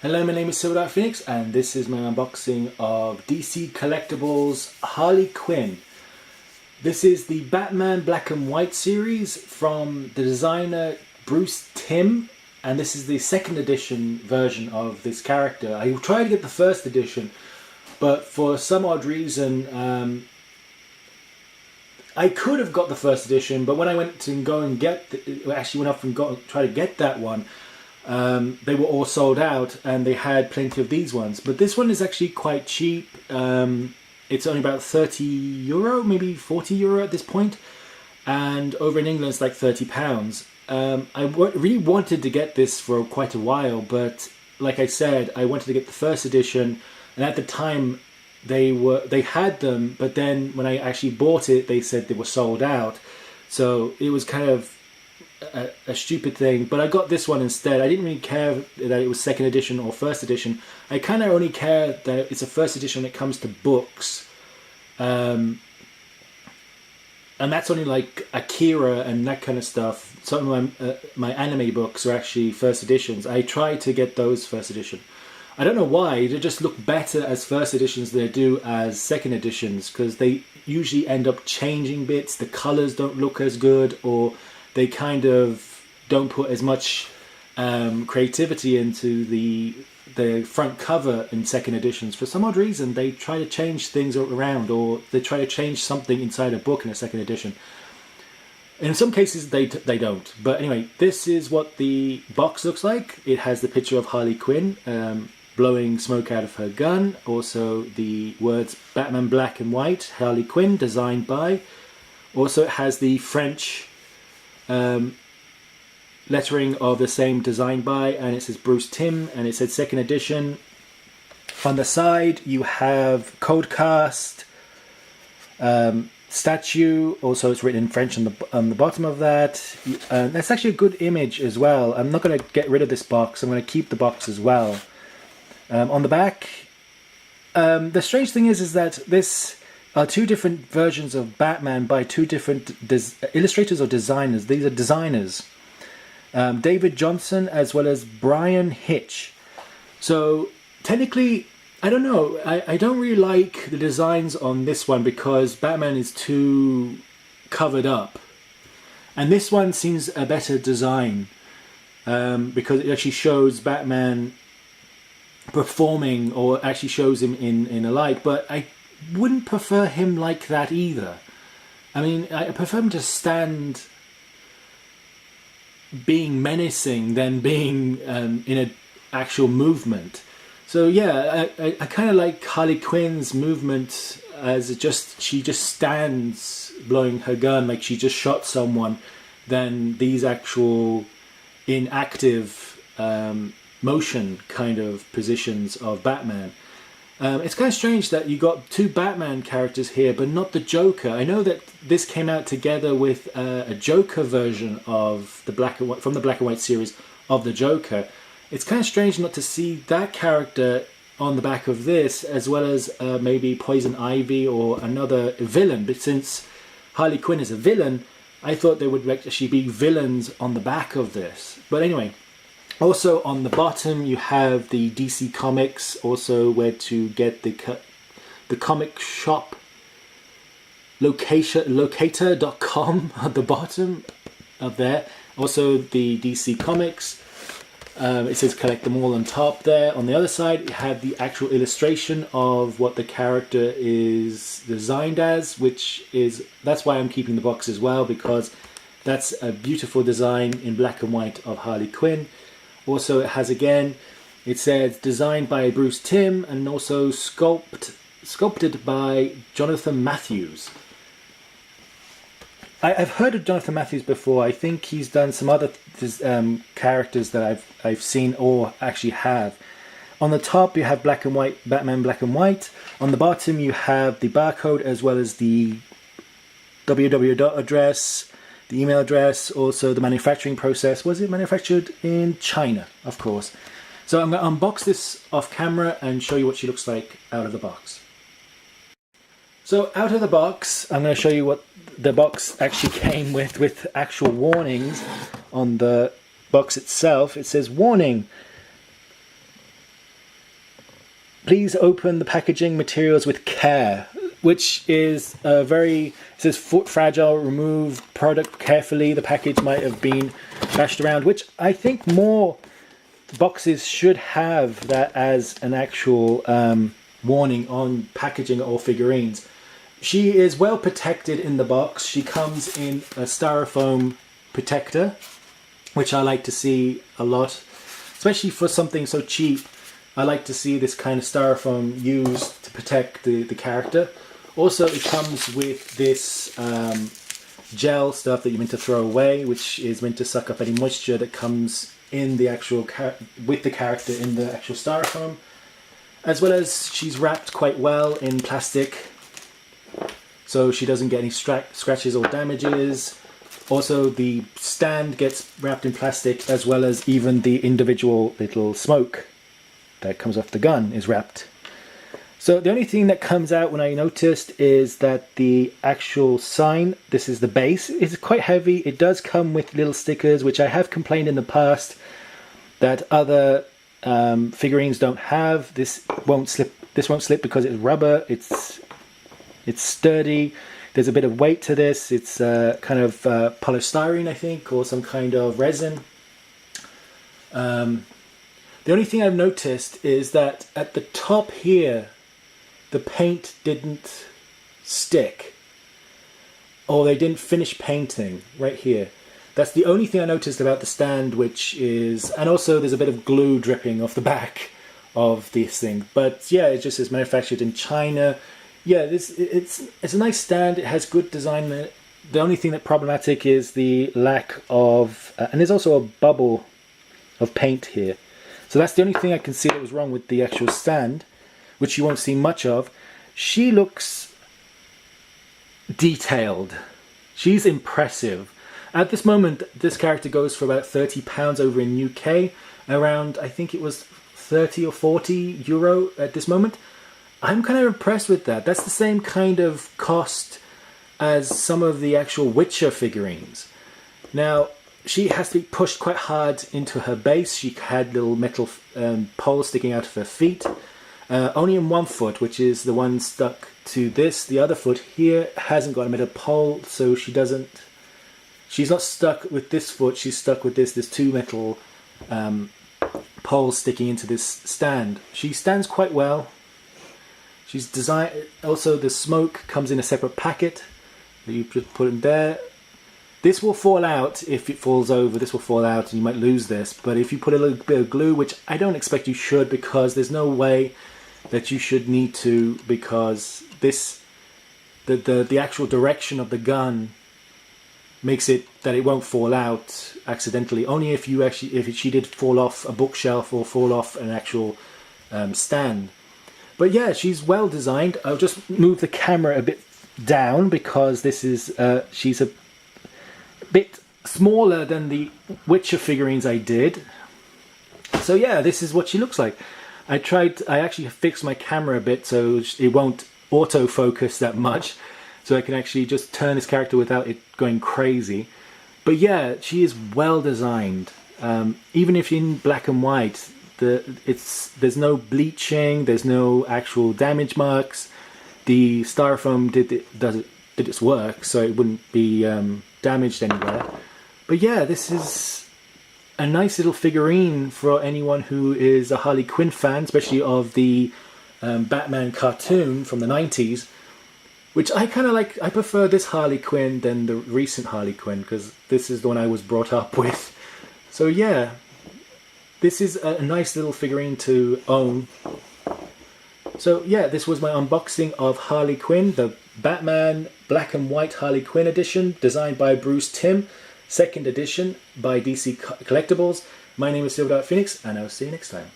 Hello, my name is SilverDarkPhoenix and this is my unboxing of DC Collectibles Harley Quinn. This is the Batman Black and White series from the designer Bruce Timm, and this is the second edition version of this character. I tried to get the first edition, but for some odd reason I could have got the first edition, but when I went to go and try to get that one, they were all sold out and they had plenty of these ones. But this one is actually quite cheap. It's only about €30, maybe €40 at this point, and over in England it's like £30. I really wanted to get this for quite a while, but like I said, I wanted to get the first edition, and at the time they had them, but then when I actually bought it they said they were sold out. So it was kind of a stupid thing, but I got this one instead. I didn't really care that it was second edition or first edition. I kind of only care that it's a first edition when it comes to books, and that's only like Akira and that kind of stuff. Some of my anime books are actually first editions. I try to get those first edition. I don't know why, they just look better as first editions than they do as second editions, because they usually end up changing bits. The colors don't look as good, or they kind of don't put as much creativity into the front cover in second editions. For some odd reason, they try to change things around, or they try to change something inside a book in a second edition. In some cases, they don't. But anyway, this is what the box looks like. It has the picture of Harley Quinn blowing smoke out of her gun. Also, the words Batman Black and White, Harley Quinn, designed by. Also, it has the French lettering of the same design by, and it says Bruce Timm, and it said second edition. On the side you have code cast, statue, also it's written in French on the bottom of that. That's actually a good image as well. I'm not going to get rid of this box, I'm going to keep the box as well. On the back, the strange thing is that this are two different versions of Batman by two different illustrators or designers. These are designers. David Johnson as well as Brian Hitch. So technically, I don't know. I don't really like the designs on this one because Batman is too covered up. And this one seems a better design because it actually shows Batman performing, or actually shows him in a light. But I wouldn't prefer him like that either. I mean, I prefer him to stand being menacing than being in an actual movement. So yeah, I kind of like Harley Quinn's movement as she just stands blowing her gun like she just shot someone, than these actual inactive motion kind of positions of Batman. It's kind of strange that you got two Batman characters here, but not the Joker. I know that this came out together with a Joker version of the Black and White, from the Black and White series of the Joker. It's kind of strange not to see that character on the back of this, as well as maybe Poison Ivy or another villain. But since Harley Quinn is a villain, I thought there would actually be villains on the back of this. But anyway. Also on the bottom you have the DC Comics, also where to get the comic shop locator.com at the bottom of there. Also the DC Comics, it says collect them all on top there. On the other side you have the actual illustration of what the character is designed as, that's why I'm keeping the box as well, because that's a beautiful design in black and white of Harley Quinn. Also it has, again, it says designed by Bruce Timm and also sculpted by Jonathan Matthews. I've heard of Jonathan Matthews before. I think he's done some other characters that I've seen or actually have. On the top you have black and white, Batman Black and White. On the bottom you have the barcode as well as the www address, the email address, also the manufacturing process. Was it manufactured in China? Of course. So I'm going to unbox this off camera and show you what she looks like out of the box. So out of the box, I'm going to show you what the box actually came with actual warnings on the box itself. It says, warning, please open the packaging materials with care, which is it says fragile, remove product carefully. The package might have been bashed around, which I think more boxes should have that as an actual warning on packaging or figurines. She is well protected in the box. She comes in a styrofoam protector, which I like to see a lot, especially for something so cheap. I like to see this kind of styrofoam used to protect the character. Also, it comes with this gel stuff that you're meant to throw away, which is meant to suck up any moisture that comes in the actual with the character in the actual styrofoam. As well as she's wrapped quite well in plastic, so she doesn't get any scratches or damages. Also, the stand gets wrapped in plastic, as well as even the individual little smoke that comes off the gun is wrapped. So the only thing that comes out when I noticed is that the actual sign, this is the base, is quite heavy. It does come with little stickers, which I have complained in the past that other figurines don't have. This won't slip. This won't slip because it's rubber. It's sturdy. There's a bit of weight to this. It's kind of polystyrene, I think, or some kind of resin. The only thing I've noticed is that at the top here, the paint didn't stick, or they didn't finish painting right here. That's the only thing I noticed about the stand, which is, and also there's a bit of glue dripping off the back of this thing. But yeah, it just is manufactured in China. Yeah, it's a nice stand. It has good design in it. The only thing that's problematic is the lack of, and there's also a bubble of paint here. So that's the only thing I can see that was wrong with the actual stand, which you won't see much of. She looks detailed. She's impressive. At this moment, this character goes for about £30 over in UK, around, I think it was 30 or 40 euro at this moment. I'm kind of impressed with that. That's the same kind of cost as some of the actual Witcher figurines. Now, she has to be pushed quite hard into her base. She had little metal poles sticking out of her feet. Only in one foot, which is the one stuck to this. The other foot here hasn't got a metal pole, so she's not stuck with this foot, she's stuck with this. There's two metal poles sticking into this stand. She stands quite well. She's designed, also the smoke comes in a separate packet that you just put in there. This will fall out if it falls over. This will fall out and you might lose this. But if you put a little bit of glue, which I don't expect you should, because there's no way that you should need to, because the actual direction of the gun makes it that it won't fall out accidentally. Only if she did fall off a bookshelf or fall off an actual stand. But yeah, she's well designed. I'll just move the camera a bit down because this is she's a bit smaller than the Witcher figurines I did. So yeah, this is what she looks like. I actually fixed my camera a bit so it won't autofocus that much, so I can actually just turn this character without it going crazy. But yeah, she is well designed. Even if in black and white, there's no bleaching, there's no actual damage marks. The styrofoam did its work, so it wouldn't be damaged anywhere. But yeah, this is a nice little figurine for anyone who is a Harley Quinn fan, especially of the Batman cartoon from the 90s, which I kind of like. I prefer this Harley Quinn than the recent Harley Quinn, because this is the one I was brought up with. So yeah, this is a nice little figurine to own. So yeah, this was my unboxing of Harley Quinn, the Batman Black and White Harley Quinn edition, designed by Timm, second edition by DC Collectibles. My name is SilverDarkPhoenix, and I'll see you next time.